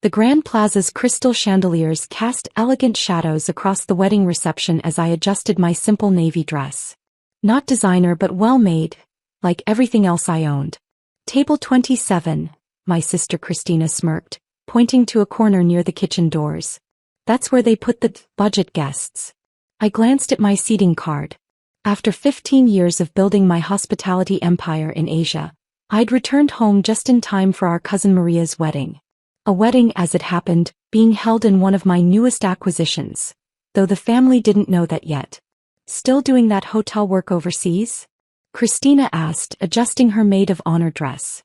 The Grand Plaza's crystal chandeliers cast elegant shadows across the wedding reception as I adjusted my simple navy dress. Not designer but well-made, like everything else I owned. Table 27, my sister Christina smirked, pointing to a corner near the kitchen doors. That's where they put the budget guests. I glanced at my seating card. After 15 years of building my hospitality empire in Asia, I'd returned home just in time for our cousin Maria's wedding. A wedding, as it happened, being held in one of my newest acquisitions, though the family didn't know that yet. Still doing that hotel work overseas? Christina asked, adjusting her maid of honor dress.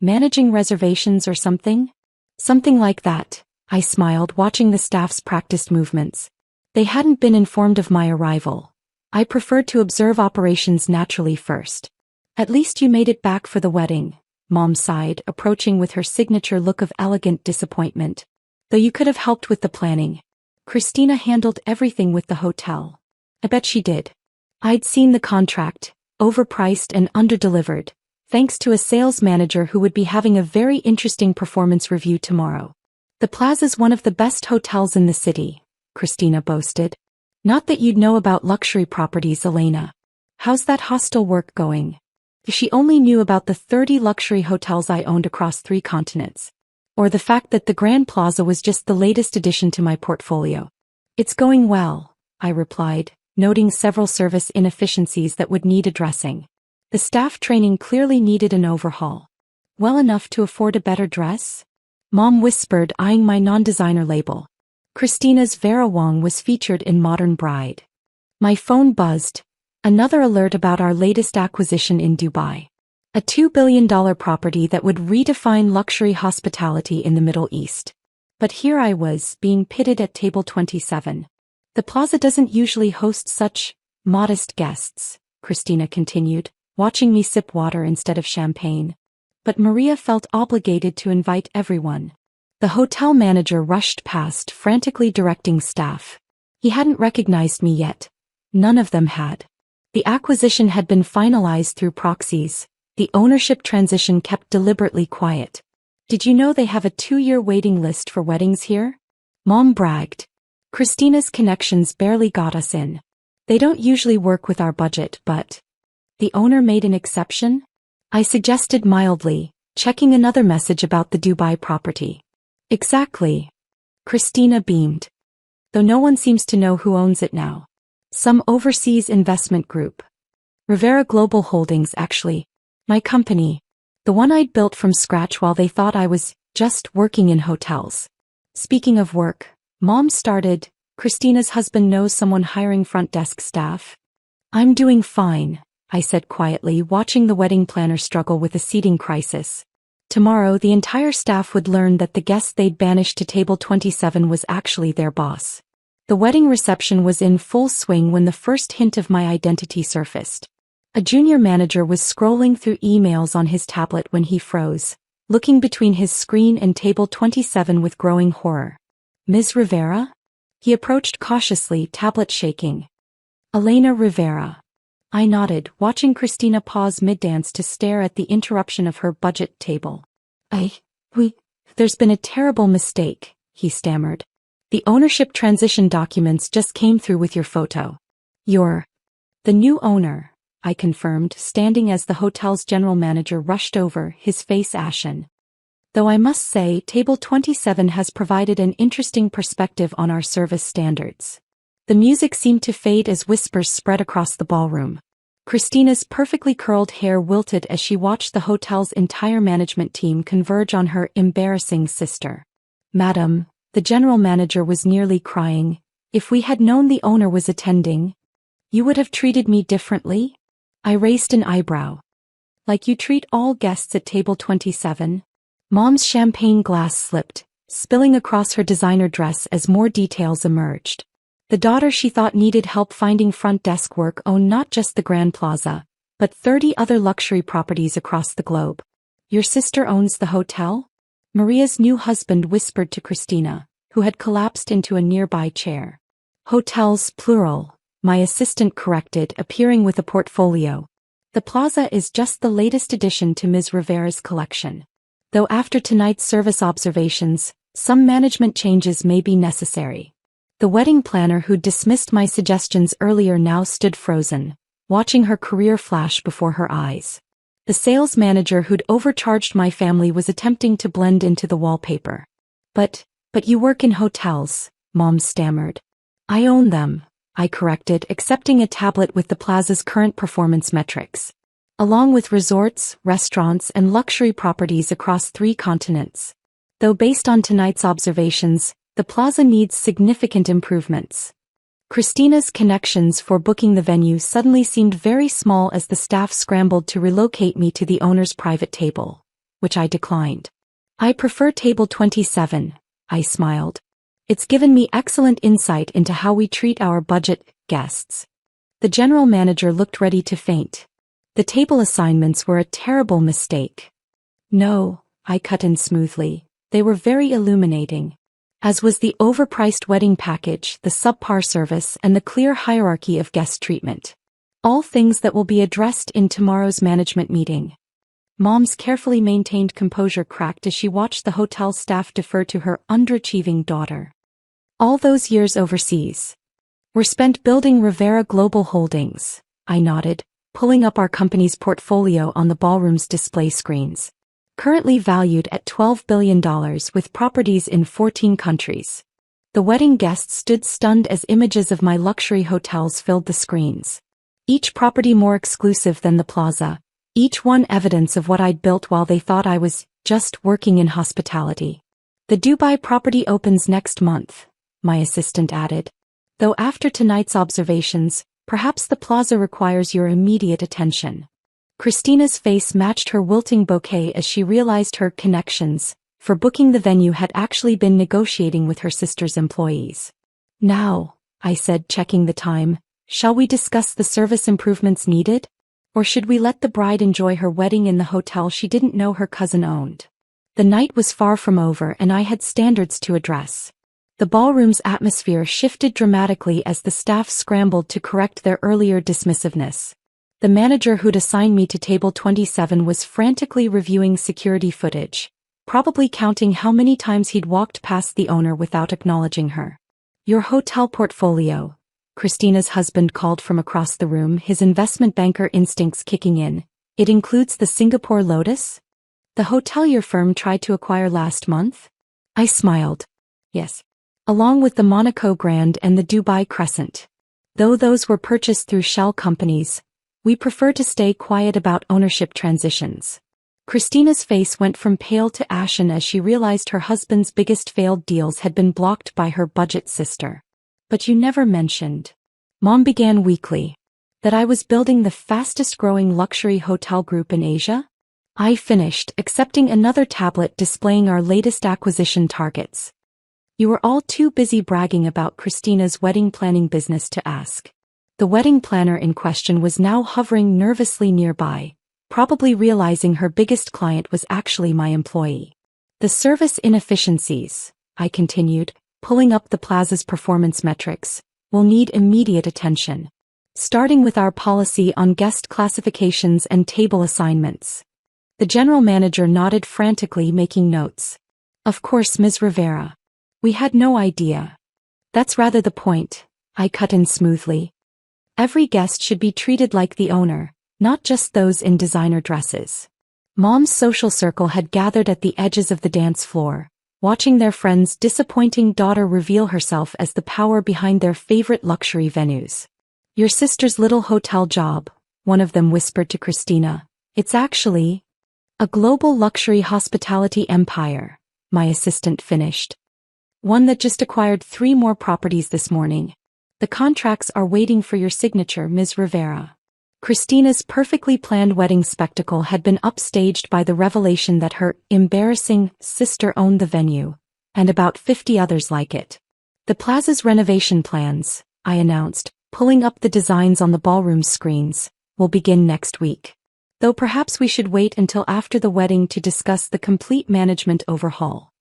Managing reservations or something? Something like that, I smiled, watching the staff's practiced movements. They hadn't been informed of my arrival. I preferred to observe operations naturally first. At least you made it back for the wedding, Mom sighed, approaching with her signature look of elegant disappointment. Though you could have helped with the planning. Christina handled everything with the hotel. I bet she did. I'd seen the contract, overpriced and underdelivered, thanks to a sales manager who would be having a very interesting performance review tomorrow. The Plaza's one of the best hotels in the city, Christina boasted. Not that you'd know about luxury properties, Elena. How's that hostel work going? If she only knew about the 30 luxury hotels I owned across 3 continents. Or the fact that the Grand Plaza was just the latest addition to my portfolio. It's going well, I replied, noting several service inefficiencies that would need addressing. The staff training clearly needed an overhaul. Well enough to afford a better dress? Mom whispered, eyeing my non-designer label. Christina's Vera Wang was featured in Modern Bride. My phone buzzed. Another alert about our latest acquisition in Dubai. A $2 billion property that would redefine luxury hospitality in the Middle East. But here I was, being pitted at table 27. The Plaza doesn't usually host such modest guests, Christina continued, watching me sip water instead of champagne. But Maria felt obligated to invite everyone. The hotel manager rushed past, frantically directing staff. He hadn't recognized me yet. None of them had. The acquisition had been finalized through proxies. The ownership transition kept deliberately quiet. Did you know they have a 2-year waiting list for weddings here? Mom bragged. Christina's connections barely got us in. They don't usually work with our budget, but... The owner made an exception? I suggested mildly, checking another message about the Dubai property. Exactly. Christina beamed. Though no one seems to know who owns it now. Some overseas investment group. Rivera Global Holdings, actually. My company. The one I'd built from scratch while they thought I was just working in hotels. Speaking of work, Mom started. Christina's husband knows someone hiring front desk staff. I'm doing fine, I said quietly, watching the wedding planner struggle with a seating crisis. Tomorrow the entire staff would learn that the guest they'd banished to table 27 was actually their boss. The wedding reception was in full swing when the first hint of my identity surfaced. A junior manager was scrolling through emails on his tablet when he froze, looking between his screen and table 27 with growing horror. Ms. Rivera? He approached cautiously, tablet shaking. Elena Rivera. I nodded, watching Christina pause mid-dance to stare at the interruption of her budget table. There's been a terrible mistake, he stammered. The ownership transition documents just came through with your photo. You're the new owner, I confirmed, standing as the hotel's general manager rushed over, his face ashen. Though I must say, table 27 has provided an interesting perspective on our service standards. The music seemed to fade as whispers spread across the ballroom. Christina's perfectly curled hair wilted as she watched the hotel's entire management team converge on her embarrassing sister. Madam, the general manager was nearly crying. If we had known the owner was attending, you would have treated me differently? I raised an eyebrow. Like you treat all guests at table 27? Mom's champagne glass slipped, spilling across her designer dress as more details emerged. The daughter she thought needed help finding front desk work owned not just the Grand Plaza, but 30 other luxury properties across the globe. Your sister owns the hotel? Maria's new husband whispered to Christina, who had collapsed into a nearby chair. Hotels, plural, my assistant corrected, appearing with a portfolio. The Plaza is just the latest addition to Ms. Rivera's collection. Though after tonight's service observations, Some management changes may be necessary. The wedding planner who'd dismissed my suggestions earlier now stood frozen, watching her career flash before her eyes. The sales manager who'd overcharged my family was attempting to blend into the wallpaper. But you work in hotels, Mom stammered. I own them, I corrected, accepting a tablet with the plaza's current performance metrics, along with resorts, restaurants, and luxury properties across 3 continents. Though based on tonight's observations, the plaza needs significant improvements. Christina's connections for booking the venue suddenly seemed very small as the staff scrambled to relocate me to the owner's private table, which I declined. I prefer table 27, I smiled. It's given me excellent insight into how we treat our budget guests. The general manager looked ready to faint. The table assignments were a terrible mistake. No, I cut in smoothly. They were very illuminating. As was the overpriced wedding package, the subpar service, and the clear hierarchy of guest treatment. All things that will be addressed in tomorrow's management meeting. Mom's carefully maintained composure cracked as she watched the hotel staff defer to her underachieving daughter. All those years overseas were spent building Rivera Global Holdings, I nodded, pulling up our company's portfolio on the ballroom's display screens. Currently valued at $12 billion with properties in 14 countries. The wedding guests stood stunned as images of my luxury hotels filled the screens. Each property more exclusive than the plaza, each one evidence of what I'd built while they thought I was just working in hospitality. The Dubai property opens next month, my assistant added. Though after tonight's observations, perhaps the plaza requires your immediate attention. Christina's face matched her wilting bouquet as she realized her connections for booking the venue had actually been negotiating with her sister's employees. Now, I said, checking the time, shall we discuss the service improvements needed? Or should we let the bride enjoy her wedding in the hotel she didn't know her cousin owned? The night was far from over and I had standards to address. The ballroom's atmosphere shifted dramatically as the staff scrambled to correct their earlier dismissiveness. The manager who'd assigned me to table 27 was frantically reviewing security footage, probably counting how many times he'd walked past the owner without acknowledging her. Your hotel portfolio, Christina's husband called from across the room, his investment banker instincts kicking in. It includes the Singapore Lotus? The hotel your firm tried to acquire last month? I smiled. Yes. Along with the Monaco Grand and the Dubai Crescent. Though those were purchased through shell companies, we prefer to stay quiet about ownership transitions. Christina's face went from pale to ashen as she realized her husband's biggest failed deals had been blocked by her budget sister. But you never mentioned, Mom began weakly, that I was building the fastest-growing luxury hotel group in Asia? I finished, accepting another tablet displaying our latest acquisition targets. You were all too busy bragging about Christina's wedding planning business to ask. The wedding planner in question was now hovering nervously nearby, probably realizing her biggest client was actually my employee. The service inefficiencies, I continued, pulling up the plaza's performance metrics, will need immediate attention. Starting with our policy on guest classifications and table assignments. The general manager nodded frantically, making notes. Of course, Ms. Rivera. We had no idea. That's rather the point, I cut in smoothly. Every guest should be treated like the owner, not just those in designer dresses. Mom's social circle had gathered at the edges of the dance floor, watching their friend's disappointing daughter reveal herself as the power behind their favorite luxury venues. Your sister's little hotel job, one of them whispered to Christina. It's actually a global luxury hospitality empire, my assistant finished. One that just acquired 3 more properties this morning. The contracts are waiting for your signature, Ms. Rivera. Christina's perfectly planned wedding spectacle had been upstaged by the revelation that her embarrassing sister owned the venue, and about 50 others like it. The plaza's renovation plans, I announced, pulling up the designs on the ballroom screens, will begin next week. Though perhaps we should wait until after the wedding to discuss the complete management overhaul.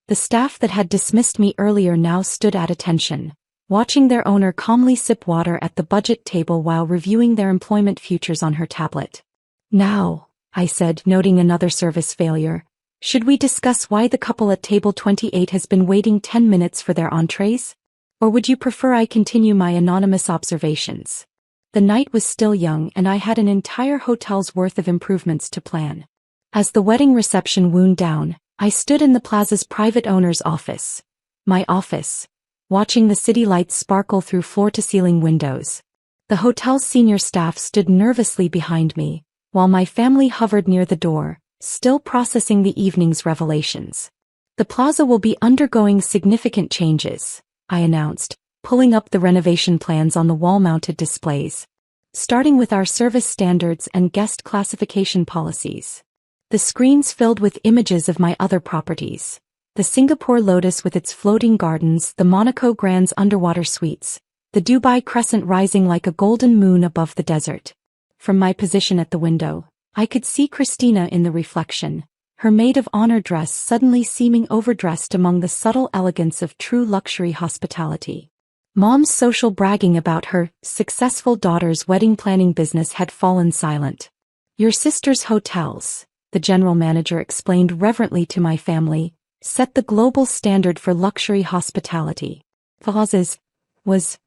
The staff that had dismissed me earlier now stood at attention, watching their owner calmly sip water at the budget table while reviewing their employment futures on her tablet. Now, I said, noting another service failure, Should we discuss why the couple at table 28 has been waiting 10 minutes for their entrees? Or would you prefer I continue my anonymous observations? The night was still young and I had an entire hotel's worth of improvements to plan. As the wedding reception wound down, I stood in the plaza's private owner's office. My office, watching the city lights sparkle through floor-to-ceiling windows. The hotel's senior staff stood nervously behind me, while my family hovered near the door, still processing the evening's revelations. The plaza will be undergoing significant changes, I announced, pulling up the renovation plans on the wall-mounted displays. Starting with our service standards and guest classification policies. The screens filled with images of my other properties. The Singapore Lotus with its floating gardens, the Monaco Grand's underwater suites, the Dubai Crescent rising like a golden moon above the desert. From my position at the window, I could see Christina in the reflection, her maid of honor dress suddenly seeming overdressed among the subtle elegance of true luxury hospitality. Mom's social bragging about her successful daughter's wedding planning business had fallen silent. Your sister's hotels, the general manager explained reverently to my family, set the global standard for luxury hospitality. Plaza's was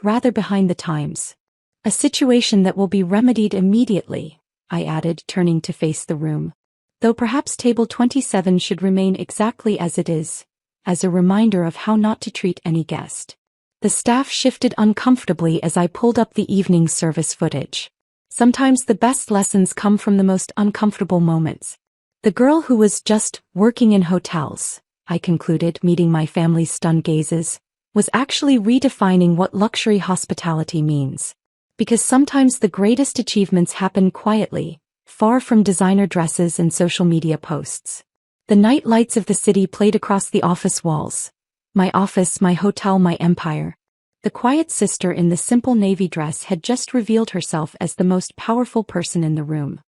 rather behind the times. A situation that will be remedied immediately, I added, turning to face the room. Though perhaps table 27 should remain exactly as it is, as a reminder of how not to treat any guest. The staff shifted uncomfortably as I pulled up the evening service footage. Sometimes the best lessons come from the most uncomfortable moments. The girl who was just working in hotels, I concluded, meeting my family's stunned gazes, was actually redefining what luxury hospitality means. Because sometimes the greatest achievements happen quietly, far from designer dresses and social media posts. The night lights of the city played across the office walls. My office, my hotel, my empire. The quiet sister in the simple navy dress had just revealed herself as the most powerful person in the room.